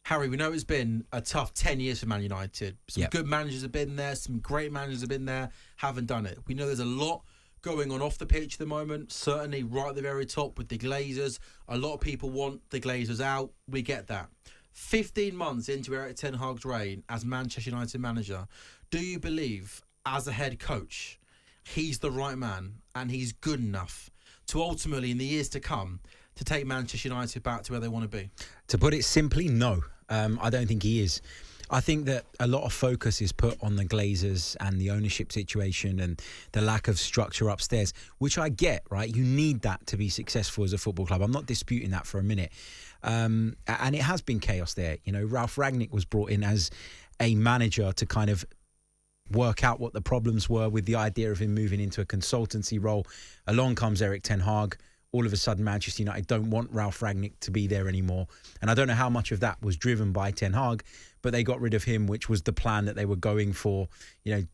Harry, we know it's been a tough 10 years for Man United. Some good managers have been there. Some great managers have been there. Haven't done it. We know there's a lot going on off the pitch at the moment. Certainly right at the very top with the Glazers. A lot of people want the Glazers out. We get that. 15 months into Erik ten Hag's reign as Manchester United manager, do you believe, as a head coach, he's the right man and he's good enough to ultimately, in the years to come, to take Manchester United back to where they want to be? To put it simply, no. I don't think he is. I think that a lot of focus is put on the Glazers and the ownership situation and the lack of structure upstairs, which I get, right? You need that to be successful as a football club. I'm not disputing that for a minute. And it has been chaos there. You know, Ralf Rangnick was brought in as a manager to kind of work out what the problems were with the idea of him moving into a consultancy role. Along comes Erik ten Hag. All of a sudden, Manchester United don't want Ralf Rangnick to be there anymore. And I don't know how much of that was driven by Ten Hag, but they got rid of him, which was the plan that they were going for,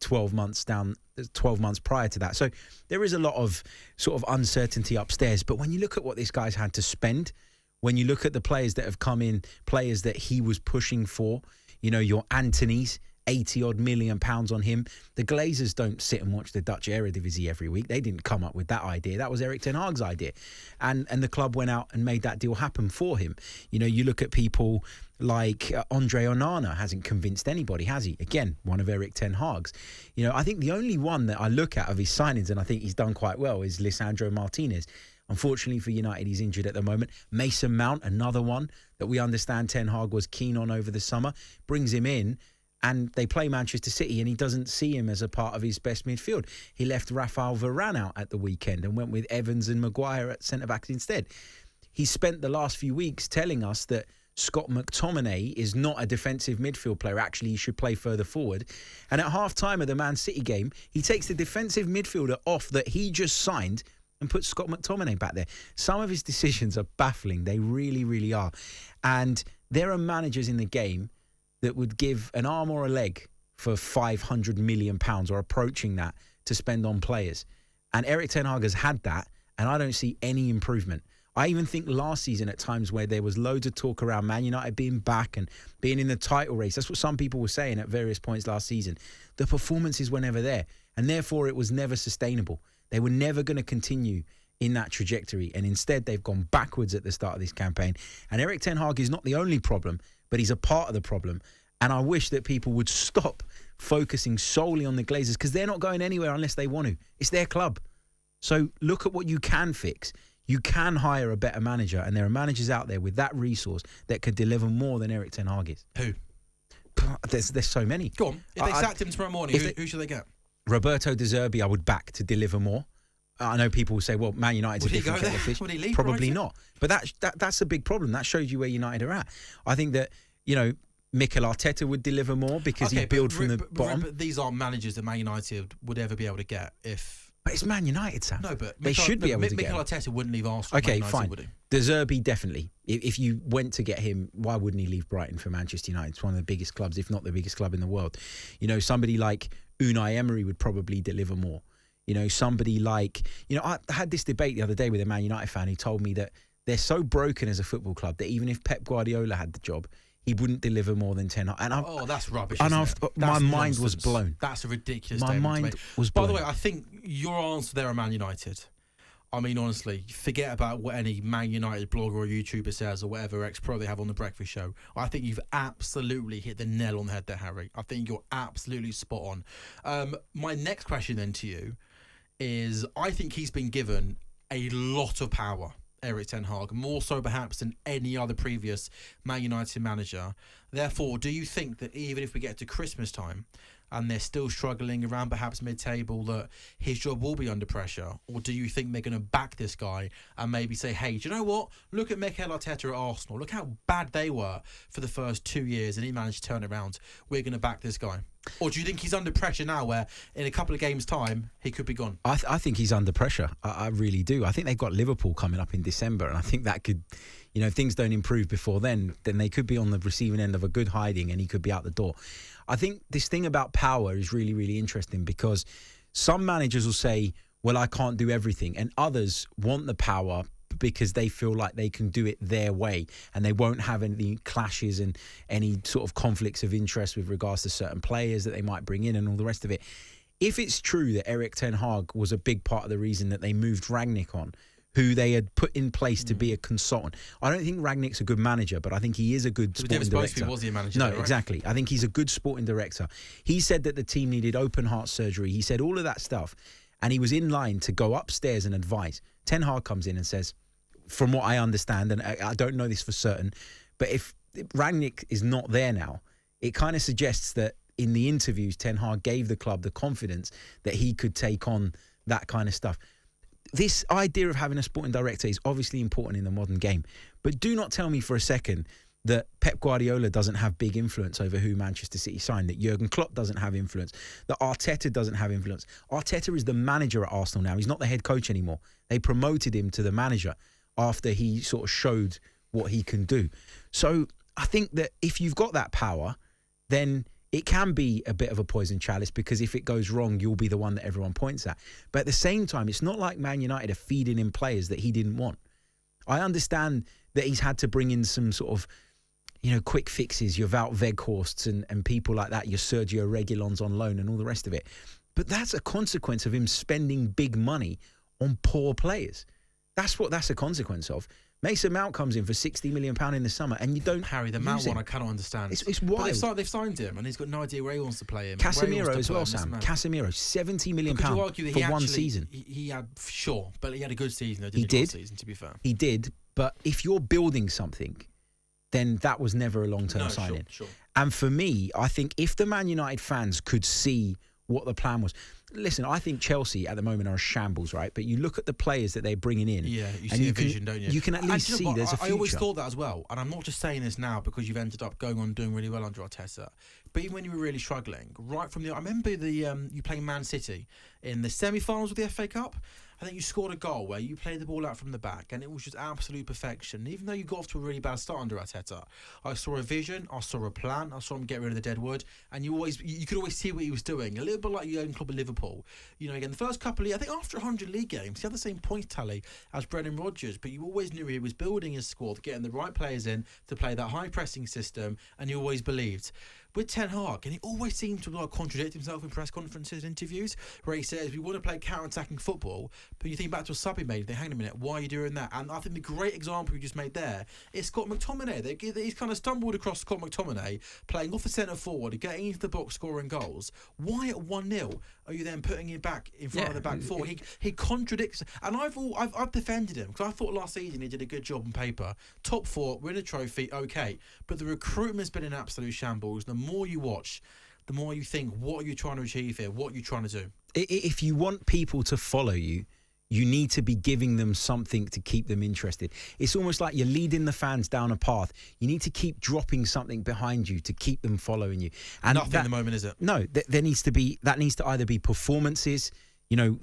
12 months prior to that. So there is a lot of sort of uncertainty upstairs. But when you look at what this guy's had to spend, when you look at the players that have come in, players that he was pushing for, your Anthony's, 80-odd million pounds on him. The Glazers don't sit and watch the Dutch Eredivisie every week. They didn't come up with that idea. That was Erik ten Hag's idea. And the club went out and made that deal happen for him. You look at people like Andre Onana hasn't convinced anybody, has he? Again, one of Erik ten Hag's. I think the only one that I look at of his signings, and I think he's done quite well, is Lisandro Martinez. Unfortunately for United, he's injured at the moment. Mason Mount, another one that we understand Ten Hag was keen on over the summer, brings him in. And they play Manchester City and he doesn't see him as a part of his best midfield. He left Rafael Varane out at the weekend and went with Evans and Maguire at centre-backs instead. He spent the last few weeks telling us that Scott McTominay is not a defensive midfield player. Actually, he should play further forward. And at half-time of the Man City game, he takes the defensive midfielder off that he just signed and puts Scott McTominay back there. Some of his decisions are baffling. They really, really are. And there are managers in the game that would give an arm or a leg for £500 million or approaching that to spend on players. And Erik ten Hag has had that, and I don't see any improvement. I even think last season at times where there was loads of talk around Man United being back and being in the title race, that's what some people were saying at various points last season. The performances were never there, and therefore it was never sustainable. They were never going to continue in that trajectory, and instead they've gone backwards at the start of this campaign. And Erik ten Hag is not the only problem, but he's a part of the problem. And I wish that people would stop focusing solely on the Glazers because they're not going anywhere unless they want to. It's their club. So look at what you can fix. You can hire a better manager, and there are managers out there with that resource that could deliver more than Erik ten Hag is. Who? There's so many. Go on. If they sacked him tomorrow morning, who should they get? Roberto De Zerbi, I would back to deliver more. I know people will say, well, Man United's a different kettle of fish. Would he leave? Probably not. But that's a big problem. That shows you where United are at. I think that, Mikel Arteta would deliver more because he built from the bottom. But these aren't managers that Man United would ever be able to get if... But it's Man United, Sam. No, but they should be able to get Mikel Arteta wouldn't leave Arsenal. Okay, Man United, fine. Would he? De Zerbi, definitely. If you went to get him, why wouldn't he leave Brighton for Manchester United? It's one of the biggest clubs, if not the biggest club in the world. Somebody like Unai Emery would probably deliver more. Somebody like... I had this debate the other day with a Man United fan who told me that they're so broken as a football club that even if Pep Guardiola had the job, he wouldn't deliver more than 10. And that's rubbish. My mind was blown. That's a ridiculous My statement mind to make. was blown. By the way, I think your answer there are Man United. I mean, honestly, forget about what any Man United blogger or YouTuber says or whatever ex-pro they have on the breakfast show. I think you've absolutely hit the nail on the head there, Harry. I think you're absolutely spot on. My next question then to you is, I think he's been given a lot of power, Erik ten Hag, more so perhaps than any other previous Man United manager. Therefore, do you think that even if we get to Christmas time and they're still struggling around perhaps mid-table, that his job will be under pressure? Or do you think they're going to back this guy and maybe say, hey, do you know what? Look at Mikel Arteta at Arsenal. Look how bad they were for the first 2 years and he managed to turn it around. We're going to back this guy. Or do you think he's under pressure now where in a couple of games' time he could be gone? I think he's under pressure. I really do. I think they've got Liverpool coming up in December, and I think that could, if things don't improve before then they could be on the receiving end of a good hiding and he could be out the door. I think this thing about power is really, really interesting because some managers will say, well, I can't do everything, and others want the power because they feel like they can do it their way and they won't have any clashes and any sort of conflicts of interest with regards to certain players that they might bring in and all the rest of it. If it's true that Erik ten Hag was a big part of the reason that they moved Rangnick on, who they had put in place to be a consultant. I don't think Rangnick's a good manager, but I think he is a good sporting director. Was he a manager? No, though, right? exactly. I think he's a good sporting director. He said that the team needed open heart surgery. He said all of that stuff. And he was in line to go upstairs and advise. Ten Hag comes in and says, from what I understand, and I don't know this for certain, but if Rangnick is not there now, it kind of suggests that in the interviews, Ten Hag gave the club the confidence that he could take on that kind of stuff. This idea of having a sporting director is obviously important in the modern game, but do not tell me for a second that Pep Guardiola doesn't have big influence over who Manchester City signed, that Jurgen Klopp doesn't have influence, that Arteta doesn't have influence. Arteta is the manager at Arsenal now. He's not the head coach anymore. They promoted him to the manager after he sort of showed what he can do. So I think that if you've got that power, then it can be a bit of a poison chalice, because if it goes wrong, you'll be the one that everyone points at. But at the same time, it's not like Man United are feeding him players that he didn't want. I understand that he's had to bring in some sort of, quick fixes, your Wout Weghorsts and people like that, your Sergio Reguilons on loan and all the rest of it. But that's a consequence of him spending big money on poor players. That's what that's a consequence of. Mason Mount comes in for £60 million in the summer, and you don't Harry, the Mount one I cannot understand. It's wild. But they've signed him, and he's got no idea where he wants to play him. Casemiro as well, Sam. Casemiro, £70 million for one season. He had, sure, but he had a good season. He did. Last season, to be fair. He did, but if you're building something, then that was never a long-term signing. Sure. And for me, I think if the Man United fans could see what the plan was. Listen, I think Chelsea at the moment are a shambles, right? But you look at the players that they're bringing in. Yeah, you see a vision, don't you? You can at least see there's a future. I always thought that as well. And I'm not just saying this now because you've ended up going on and doing really well under Arteta. But even when you were really struggling, right from I remember you playing Man City in the semi-finals of the FA Cup. I think you scored a goal where you played the ball out from the back and it was just absolute perfection. Even though you got off to a really bad start under Arteta, I saw a vision, I saw a plan, I saw him get rid of the dead wood, and you could always see what he was doing. A little bit like your own club at Liverpool. Again, the first couple of, I think after 100 league games, he had the same point tally as Brendan Rodgers, but you always knew he was building his squad, getting the right players in to play that high pressing system, and you always believed. With Ten Hag, and he always seemed to contradict himself in press conferences and interviews, where he says, we want to play counter-attacking football, but you think back to a sub he made, you think, hang on a minute, why are you doing that? And I think the great example you just made there is Scott McTominay. He's kind of stumbled across Scott McTominay, playing off the centre forward, getting into the box, scoring goals. Why at 1-0 are you then putting him back in front of the back four? He contradicts, and I've defended him, because I thought last season he did a good job on paper. Top four, win a trophy, okay, but the recruitment's been in absolute shambles. The more you watch, the more you think, what are you trying to achieve here? What are you trying to do? If you want people to follow you, you need to be giving them something to keep them interested. It's almost like you're leading the fans down a path. You need to keep dropping something behind you to keep them following you. And nothing at the moment, is it? No, there needs to be either be performances,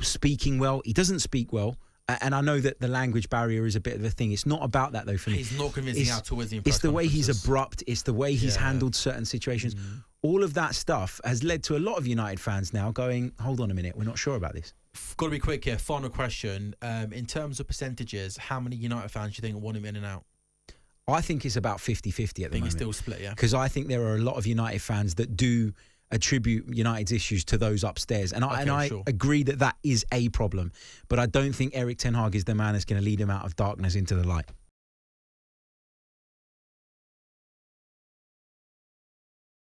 speaking well. He doesn't speak well. And I know that the language barrier is a bit of a thing. It's not about that, though, for me. He's not convincing out towards the It's the way he's abrupt. It's the way he's handled certain situations. All of that stuff has led to a lot of United fans now going, hold on a minute, we're not sure about this. Got to be quick here. Final question. In terms of percentages, how many United fans do you think want him in and out? I think it's about 50-50 at the moment. I think it's still split, yeah? Because I think there are a lot of United fans that do attribute United's issues to those upstairs. And I agree that is a problem. But I don't think Erik ten Hag is the man that's going to lead him out of darkness into the light.